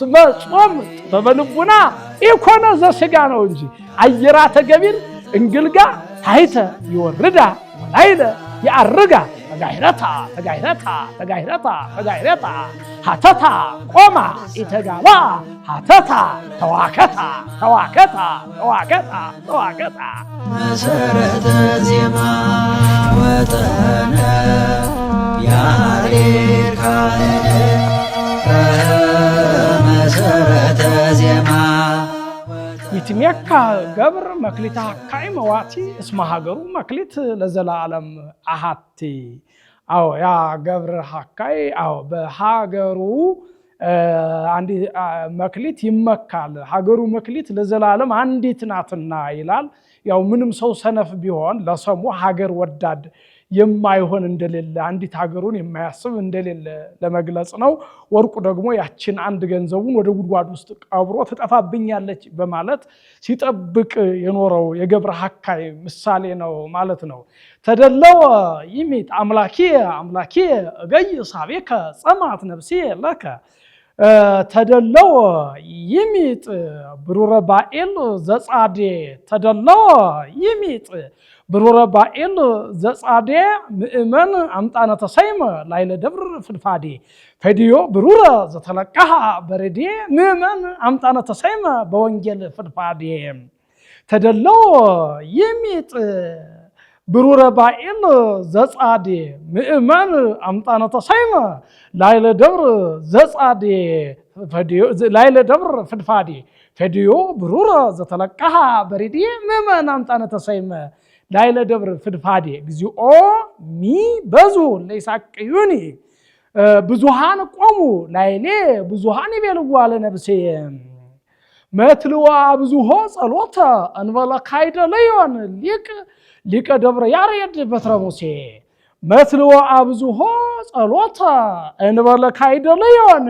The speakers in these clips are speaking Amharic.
እስመ ጾም በበልቡና ኢኮነ ዘሥጋ ነው እንጂ አየራተ ገቢር እንግልጋ ታይተ ይወርዳ ወላይለ ያርጋ ተጋይረታ ሀተታ ቆማ ኢተጋባ ሀተታ ተዋከታ መሰረተ ዜማ ወጠነ ያሬድ ካህን መሰረተ ዜማ ይትሜካ ገብር መክሊታ ካይ መዋቲ እስመ ሀገሩ መክሊት ለዘላለም አሃቲ አዎ ያ ገብር ሀካይ አዎ በሀገሩ አንዲ መክሊት ይመካል ሀገሩ መክሊት ለዘላለም አንዲት ናትና ይላል ያው ምንም ሰው ሰነፍ ቢሆን ለሰሙ ሀገር ወዳድ የማይሆን እንደሌለ አንዲት ሀገሩን የማያስብ እንደሌለ ለመግለጽ ነው ወርቁ ደግሞ ያችን አንድ ገንዘቡን ወደ ጉድጓድ ውስጥ ቀብሮ ተጠፋብኛለች በማለት ሲጠብቅ የኖረው የገብረ ሀካይ ምሳሌ ነው ማለት ነው ተደለው ይሚጥ አምላኬ እገይ ሳቤከ ጸማት ነፍሴ ለከ ተደለው ይሚጥ ብሩረ ባኤል ዘጻዴ ተደለው ይሚጥ ብሩረ ባኤል ዘጻዴ ምእመን አምጣነ ተሰይመ ላይለ ደብር ፍድፋዴ ፈዲዮ ብሩረ ዘተለቀሃ በረዴ ምእመን አምጣነ ተሰይመ በወንጌል ፍድፋዴ ተደለው ይሚጥ ብሩረ ባኤል ዘጻዴ ምእመን አምጣነ ተሰይመ ላይለ ደብር ዘጻዴ ላይለ ደብር ፍድፋዴ ፈዲዮ ብሩረ ዘተለቀሃ በረዴ ምእመን አምጣነ ተሰይመ ላይለ ደብር ፍድፋዴ እግዚኦ ሚ በዙ ለይሳቅዩኒ ብዙሃን ቆሙ ላይሌ ብዙሃን ይቤልዋ ለነብሴ መትልዋ ብዙሆ ጸሎተ እንበለ ካይደ ለዮን ሊቀ ደብረ ያሬድ በትረ ሙሴ መትልዋ ብዙሆ ጸሎተ እንበለ ካይደ ለዮን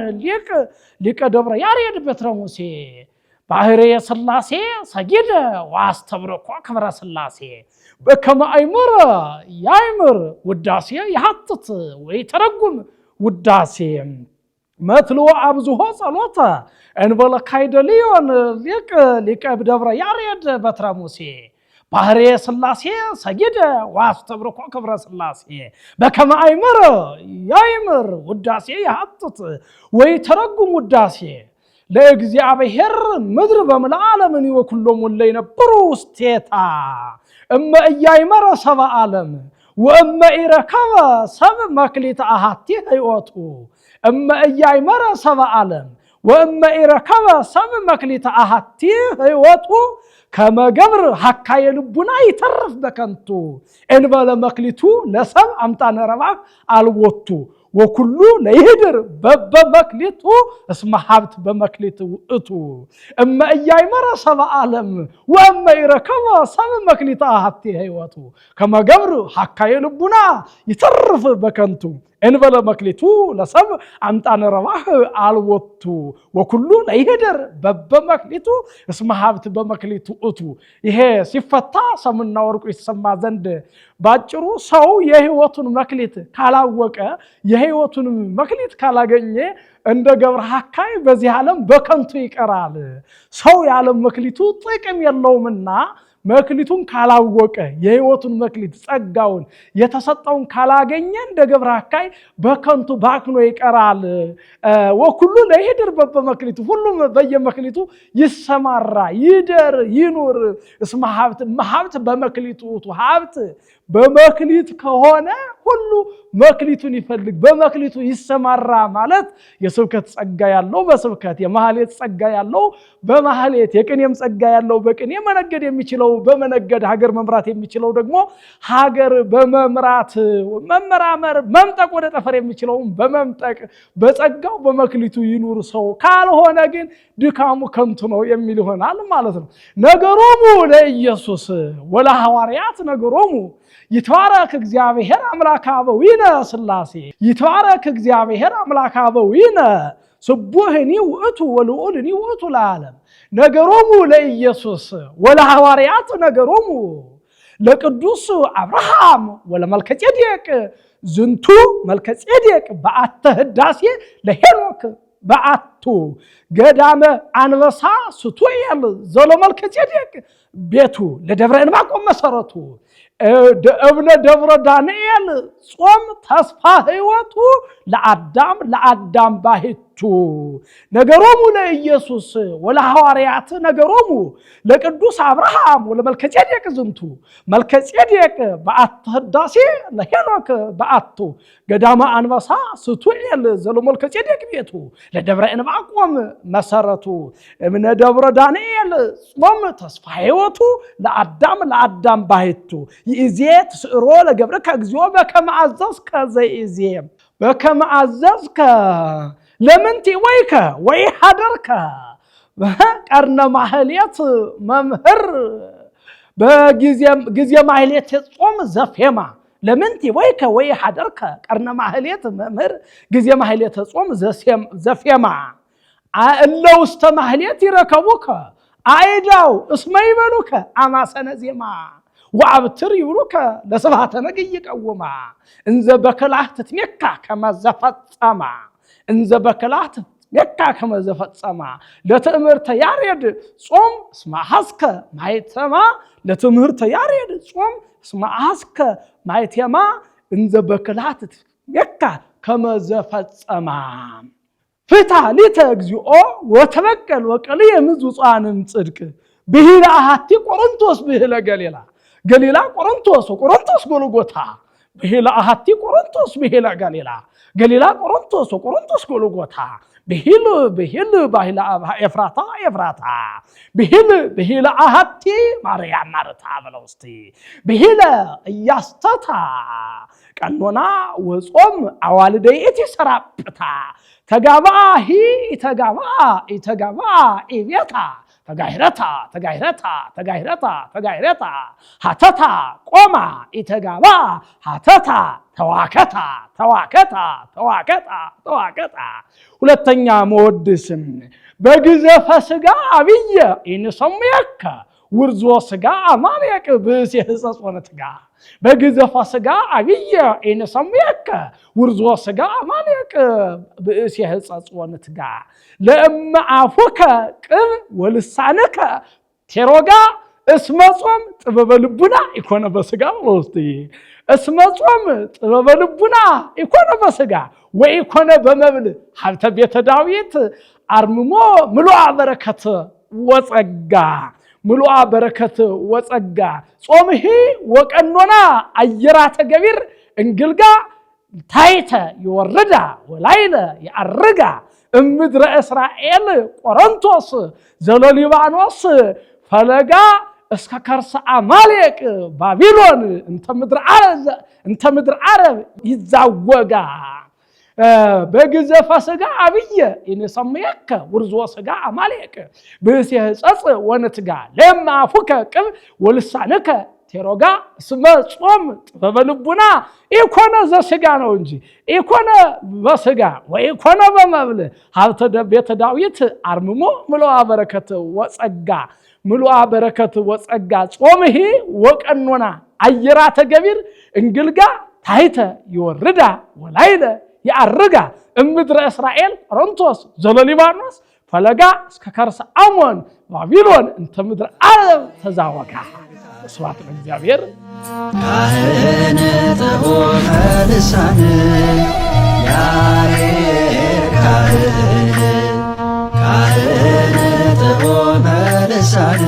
ሊቀ ደብረ ያሬድ በትረ ሙሴ ባህሬ ስላሴ ሰጊደ ዋስተብረኮ ክብረ ስላሴ በከመ አይምር ያይምር ውዳሴ ይሐጥት ወይ ተረጉም ውዳሴ መትልዋ ብዙሆ ጸሎተ እንበለ ካይደ ለዮን ሊቀ ደብረ ያሬድ በትረ ሙሴ ባህሬ ስላሴ ሰጊደ ዋስተብረኮ ክብረ ስላሴ በከመ አይምር ያይምር ውዳሴ ይሐጥት ወይ ተረጉም ውዳሴ ለእግዚአብሔር ምድር በመላ ዓለምን ወኩሎም ወለ የነበሩ ውስቴታ እመ እያይመረ ሰብአ ዓለም ወእመ ኢረከበ ሰብ መክሊት አሃቲ ህይወቱ እመ እያይመረ ሰብአ ዓለም ወእመ ኢረከበ ሰብ መክሊት አሃቲ ህይወቱ ከመገብር ሀካየ ልቡና ይተርፍ በከንቱ እንበለ መክሊቱ ለሰብ አምጣነ ረባህ አልወቱ ወኩሉ ለይህድር በመክሊቱ እስመ ሀብት በመክሊቱ እቱ እመ እያይመረ ሰብአ ዓለም ወእመ ኢረከበ ሰብ መክሊት አሃቲ ህይወቱ ከመገብር ሀካየ ልቡና ይተርፍ በከንቱ እንበለ መክሊቱ ለሰብ አምጣነ ረባህ አልወቱ ወኩሉ ለይህድር በመክሊቱ እስመ ሀብት በመክሊቱ እቱ ይሄ ሲፈታ ሰምና ወርቁ ይሰማ ዘንድ ባጭሩ ሰው የህይወቱን መክሊት ካላወቀ የህይወቱን መክሊት ካላገኘ እንደ ገብረ ሀካይ በዚህ ዓለም በከንቱ ይቀራል ሰው ያለ መክሊቱ ጥቅም የለውምና መክሊቱን ካላወቀ የህይወቱን መክሊት ጸጋውን የተሰጠውን ካላገኘ እንደ ገብረ ሀካይ በከንቱ ባክኖ ይቀራል ወኩሉ ለይህድር በመክሊቱ ሁሉም በየመክሊቱ ይሰማራ ይደር ይኑር እስመ ሀብት በመክሊቱ ሀብት በመክሊት ከሆነ ሁሉ መክሊቱን ይፈልግ በመክሊቱ ይሰማራ ማለት የስብከት ጸጋ ያለው በስብከት የማህሌት ጸጋ ያለው በማህሌት የቅኔም ጸጋ ያለው በቅኔ መነገድ የሚችለው በመነገድ ሀገር መምራት የሚችለው ደግሞ ሀገር በመምራት መመራመር መምጠቅ ወደ ጠፈር የሚችለው በመምጠቅ በጸጋው በመክሊቱ ይኑር ሰው ካልሆነ ግን ድካሙ ከንቱ ነው የሚል ይሆናል ማለት ነው ነገሮሙ ለኢየሱስ ወለ ሐዋርያት ነገሮሙ ይትባረክ እግዚአብሔር አምላከ አበዊነ ሥላሴ ይትባረክ እግዚአብሔር አምላከ አበዊነ ስቡህኒ ውእቱ ወልዑልኒ ውእቱ ለዓለም ነገሮሙ ለኢየሱስ ወለሐዋርያት ነገሮሙ ለቅዱስ አብርሃም ወለመልከጼዴቅ ዝንቱ መልከጼዴቅ በአተ ህዳሴ ለሄኖክ በአቱ ገዳመ አንበሳ ሱቱኤል ዘሎመልከ ጼዴቅ ቤቱ ለደብረ ዕንባቆም መሰረቱ እብነ ደብረ ዳንኤል ጾም ተስፋ ሕይወቱ ለአዳም ባሕቱ ነገሮሙ ለኢየሱስ ወለሐዋርያት ነገሮሙ ለቅዱስ አብርሃም ወለመልከጼዴቅ ዝንቱ መልከጼዴቅ በአት ህዳሴ ለሄኖክ በአቱ ገዳመ አንበሳ ሱቱኤል ዘሎመልከጼዴቅ ቤቱ ለደብረ ዕንባቆም መሰረቱ እብነ ደብረ ዳንኤል ጾም ተስፋ ሕይወቱ ለአዳም ባሕቱ ይእዜ ትስዕሮ ለገብርከ እግዚኦ በከመ አዘዝከ ዘኢዜ በከመ አዘዝከ ለምንቲ ወይከ ወይ ሀደርከ ቀርነ ማህሌት መምህር በጊዜ ማህሌት ጾም ዘፌማ ለምንቲ ወይከ ወይ ሀደርከ ቀርነ ማህሌት መምህር ጊዜ ማህሌት ጾም ዘፌማ እለ ውስተ ማህሌት ይረከቡከ አይዳው እስመ ይበሉከ አማሰነ ዜማ ወአብትር ይብሉከ ለስብሐተ ነግህ ይቀውማ እንዘ በከላህ ትትሜካ ከመ ዘፈጸማ እንዘ በከላህ ትትሜካ ከመ ዘፈጸማ ለትእምርተ ያሬድ ጾም እስመ አሐስከ ማይተማ ለትምህርተ ያሬድ ጾም እስመ አሐስከ ማይተማ እንዘ በከላህ ትትሜካ ከመ ዘፈጸማ ፍታ ሊተ እግዚኦ ወተበቀል ወቀልየ ምጽዋንም ጽድቅ ብሂለ አሐቲ ቆሮንቶስ ብሂለ ገሊላ ገሊላ ቆሮንቶስ ወቆሮንቶስ ጎልጎታ ብሂለ አሐቲ ቆሮንቶስ ብሂለ ገሊላ ገሊላ ቆሮንቶስ ወቆሮንቶስ ጎልጎታ ብሂል ባሂለ ኤፍራታ ብሂለ አሐቲ ማርያም ማርታ በለው እስቲ ብሂለ እያስተታ ቀኖና ወጾም አዋልደ ይእቲ ሰራጵታ ተጋባ ኢቤታ ተጋሂረታ ሀተታ ቆማ ኢተጋባ ሀተታ ተዋከታ ሁለተኛ መወድስም በግዘፈ ሥጋ አብየ ኢንሰምየከ ውርዞ ሥጋ አማሌቅ ብእሴ ሕጸጽ ወነትጋ በግዘፈ ሥጋ አብየ ኢንሰምየከ ውርዞ ሥጋ አማሌቅ ብእሴ ሕጸጽ ወነትጋ ለእመ አፉከ ቅብ ወልሳንከ ቴሮጋ እስመ ጾም ጥበበ ልቡና ኢኮነ በሥጋ ወውስጥ እስመ ጾም ጥበበ ልቡና ኢኮነ በሥጋ ወኢኮነ በመብል ሀብተ ቤተ ዳዊት አርምሞ ምሉአ በረከት ወጸጋ ምሉአ በረከት ወጸጋ ጾምሂ ወቀኖና አየራተ ገቢር እንግልጋ ታይተ ይወርዳ ወላይለ ያርጋ እምድረ እስራኤል ቆሮንቶስ ዘሎሊባኖስ ፈለጋ እስከ ከርሰ አማሌቅ ባቢሎን እንተ ምድር ዓረብ ይዛወጋ በግዘፈ ሥጋ አብየ ኢንሰምየከ ውርዞ ሥጋ አማሌቅ ብእሴ ሕጸጽ ወነትጋ ለእመ አፉከ ቅብ ወልሳንከ ቴሮጋ እስመ ጾም ጥበበ ልቡና ኢኮነ ዘሥጋ ነው እንጂ ኢኮነ በሥጋ ወኢኮነ በመብል ሀብተ ቤተ ዳዊት አርምሞ ምሉአ በረከት ወጸጋ ጾምሂ ወቀኖና አየራተ ገቢር እንግልጋ ታይተ ይወርዳ ወላይለ ያርጋ እምድረ እስራኤል ቆሮንቶስ ዘሎሊባኖስ ፈለጋ እስከ ከርሰ አሞን ባቢሎን እንተ ምድር ዓረብ ተዛወጋ ስብሐት ለእግዚአብሔር። ካህነ ጥዑመ ልሳን ያሬድ ካህነ ጥዑመ ልሳን